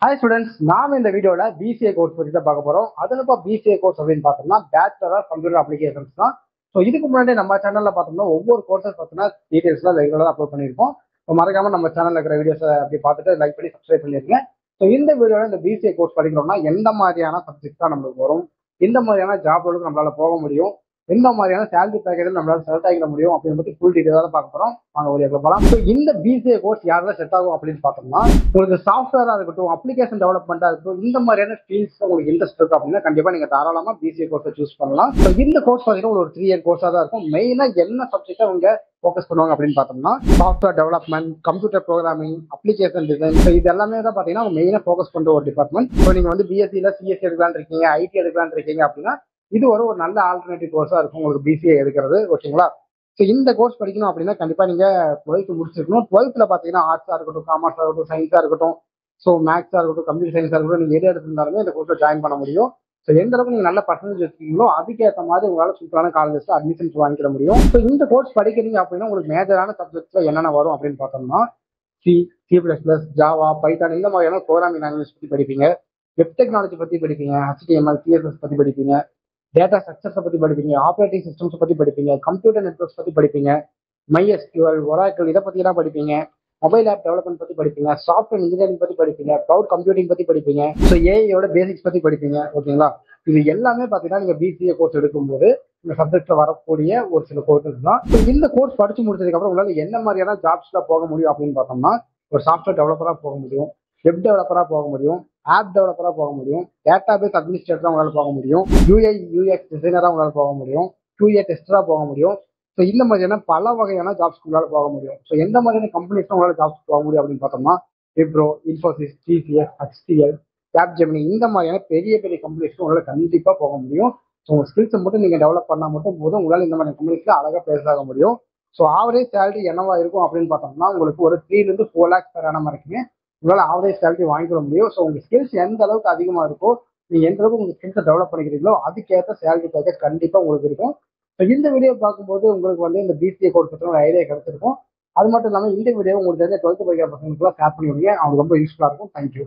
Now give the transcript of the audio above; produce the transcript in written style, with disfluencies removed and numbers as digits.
Hi students, நாம இந்த வீடியோல பிசிஏ கோர்ஸ் பத்தி தான் பார்க்க போறோம். அதுல இப்போ பிசிஏ கோர்ஸ் அப்படின்னு பார்த்தோம்னா பேச்சுலர் ஆஃப் கம்ப்யூட்டர் அப்ளிகேஷன்ஸ் தான். ஸோ இதுக்கு முன்னாடி நம்ம சேனல்ல பார்த்தோம்னா ஒவ்வொரு கோர்ஸஸ் பார்த்தோம்னா டீடைல்ஸ்லாம் ரெகுலராக அப்லோட் பண்ணியிருக்கோம். ஸோ மறக்காம நம்ம சேனல்ல இருக்கிற வீடியோஸை அப்படி பார்த்துட்டு லைக் பண்ணி சப்ஸ்கிரைப் பண்ணிருங்க. ஸோ இந்த வீடியோல இந்த பிசிஏ கோர்ஸ் படிக்கிறோம்னா எந்த மாதிரியான சப்ஜெக்ட் தான் நம்மளுக்கு வரும், எந்த மாதிரியான ஜாப் ரோலுக்கு நம்மளால போக முடியும், எந்த மாதிரியான சேலரி பேக்கேஜ் நம்மளால செலக்ட் ஆகிட முடியும் அப்படின்னு பத்தி ஃபுல் டீடைலாக தான் பார்க்க போறோம். வாங்க ஒரு போகலாம். ஸோ இந்த பிசிஏ கோர்ஸ் யாரெல்லாம் செட் ஆகும் அப்படின்னு பார்த்தோம்னா உங்களுக்கு சாஃப்ட்வேரா இருக்கட்டும், அப்ளிகேஷன் டெவலப்மெண்டா இருக்கட்டும், இந்த மாதிரியான ஃபீல்ட்ஸ் உங்களுக்கு இன்ட்ரெஸ்ட் இருக்கு அப்படின்னா கண்டிப்பா நீங்க தாராளமா பிசிஏ கோர்ஸை சூஸ் பண்ணலாம். ஸோ இந்த கோர்ஸ் பார்த்தீங்கன்னா ஒரு 3 இயர் கோர்ஸா தான் இருக்கும். மெயினா என்ன சப்ஜெக்டை அவங்க ஃபோக்கஸ் பண்ணுவாங்க அப்படின்னு பார்த்தோம்னா software development, computer programming, application design. So இது எல்லாமே தான் பார்த்தீங்கன்னா அவங்க மெயினா ஃபோக்கஸ் பண்ற ஒரு டிபார்ட்மெண்ட். ஸோ நீங்க வந்து பிஎஸ்சியில் சிஎஸ்சி எடுக்கலான்னு இருக்கீங்க, ஐடி எடுக்கலான்னு இருக்கீங்க அப்படின்னா இது ஒரு நல்ல ஆல்டர்னேட்டிவ் கோர்ஸா இருக்கும் உங்களுக்கு பிசிஏ எடுக்கிறது. ஓகேங்களா? ஸோ இந்த கோர்ஸ் படிக்கணும் அப்படின்னா கண்டிப்பா நீங்க 12th முடிச்சிருக்கணும். 12th பார்த்தீங்கன்னா ஆர்ட்ஸா இருக்கட்டும், காமர்ஸா இருக்கட்டும், சயின்ஸா இருக்கட்டும், ஸோ மேக்ஸா இருக்கட்டும், கம்ப்யூட்டர் சயின்ஸா இருக்கட்டும், நீங்க எது எடுத்திருந்தாலுமே இந்த கோர்ஸ்ல ஜாயின் பண்ண முடியும். ஸோ எந்த அளவுக்கு நீங்க நல்ல பர்சன்டேஜ் வச்சிருக்கீங்களோ அதுக்கேற்ற மாதிரி உங்களால சூப்பரான காலேஜஸ்ல அட்மிஷன்ஸ் வாங்கிட முடியும். ஸோ இந்த கோர்ஸ் படிக்கிறீங்க அப்படின்னா உங்களுக்கு மேஜரான சப்ஜெக்ட்ஸ்ல என்னென்ன வரும் அப்படின்னு பார்த்தோம்னா சி, C++, ஜாவா, பைத்தான் இந்த மாதிரியான ப்ரோக்ராமிங் லாங்குவேஜ் பத்தி படிப்பீங்க. வெப் டெக்னாலஜி பத்தி படிப்பீங்க, HTML, CSS பத்தி படிப்பீங்க, டேட்டா ஸ்ட்ரக்சர்ஸை பத்தி படிப்பீங்க, ஆப்ரேட்டிங் சிஸ்டம்ஸ் பத்தி படிப்பீங்க, கம்ப்யூட்டர் நெட்ஒர்க்ஸ் பத்தி படிப்பீங்க, MySQL, ஒராக்கிள் இதை பத்தி எல்லாம் படிப்பீங்க, மொபைல் ஆப் டெவலப்மெண்ட் பத்தி படிப்பீங்க, சாஃப்ட்வேர் இன்ஜினியரிங் பத்தி படிப்பீங்க, கிளவுட் கம்ப்யூட்டிங் பத்தி படிப்பீங்க, ஸோ ஏஐயோட பேசிக்ஸ் பத்தி படிப்பீங்க. ஓகேங்களா? இது எல்லாமே பார்த்தீங்கன்னா நீங்க பிசிஏ கோர்ஸ் எடுக்கும்போது இந்த சப்ஜெக்ட்ல வரக்கூடிய ஒரு சில கோர்சஸ் தான். ஸோ இந்த கோர்ஸ் படிச்சு முடிச்சதுக்கு அப்புறம் உங்களால என்ன மாதிரியான ஜாப்ஸ்ல போக முடியும் அப்படின்னு பார்த்தோம்னா ஒரு சாஃப்ட்வேர் டெவலப்பரா போக முடியும், வெப் டெவலப்பரா போக முடியும், ஆப் டெவலப்பரா போக முடியும், டேட்டாபேஸ் அட்மினிஸ்ட்ரேட்டரா உங்களால போக முடியும், யூஐ யூஎக்ஸ் டிசைனரா உங்களால போக முடியும், QA டெஸ்டரா போக முடியும். ஸோ இந்த மாதிரியான பல வகையான ஜாப்ஸ் உங்களால போக முடியும். ஸோ எந்த மாதிரியான கம்பெனிஸ் உங்களால ஜாப்ஸ் போக முடியும் அப்படின்னு பார்த்தோம்னா Wipro, Infosys, TCS, HCL, Capgemini இந்த மாதிரியான பெரிய பெரிய கம்பெனிஸ்க்கு உங்களால கண்டிப்பா போக முடியும். ஸோ உங்க ஸ்கில்ஸை மட்டும் நீங்க டெவலப் பண்ணா மட்டும் போதும் உங்களால இந்த மாதிரி கம்பெனிஸ்ல அழகா பிளேஸ் ஆக முடியும். ஸோ ஆவரேஜ் சேலரி என்னவா இருக்கும் அப்படின்னு பார்த்தோம்னா உங்களுக்கு ஒரு 3 to 4 lakhs per annum வரைக்குமே உங்களால ஆவரேஜ் சேலரி வாங்கிக்க முடியும். ஸோ உங்க ஸ்கில்ஸ் எந்த அளவுக்கு அதிகமா இருக்கோ, நீங்க எந்த அளவுக்கு உங்க ஸ்கில்ஸை டெவலப் பண்ணிக்கிறீங்களோ அதுக்கேற்ற சேலரி பேக்கேஜ் கண்டிப்பா உங்களுக்கு இருக்கும். ஸோ இந்த வீடியோ பார்க்கும்போது உங்களுக்கு வந்து இந்த பிசிஏ கோர்ஸ் பற்றி ஒரு ஐடியா கிடைச்சிருக்கும். அது மட்டும் இல்லாமல் இந்த வீடியோ உங்களுக்கு தெரிஞ்ச 12th படிக்கிற பசங்களுக்குலாம் ஷேர் பண்ணி விடுங்க, அவங்க ரொம்ப யூஸ்ஃபுல்லாக இருக்கும். தேங்க்யூ.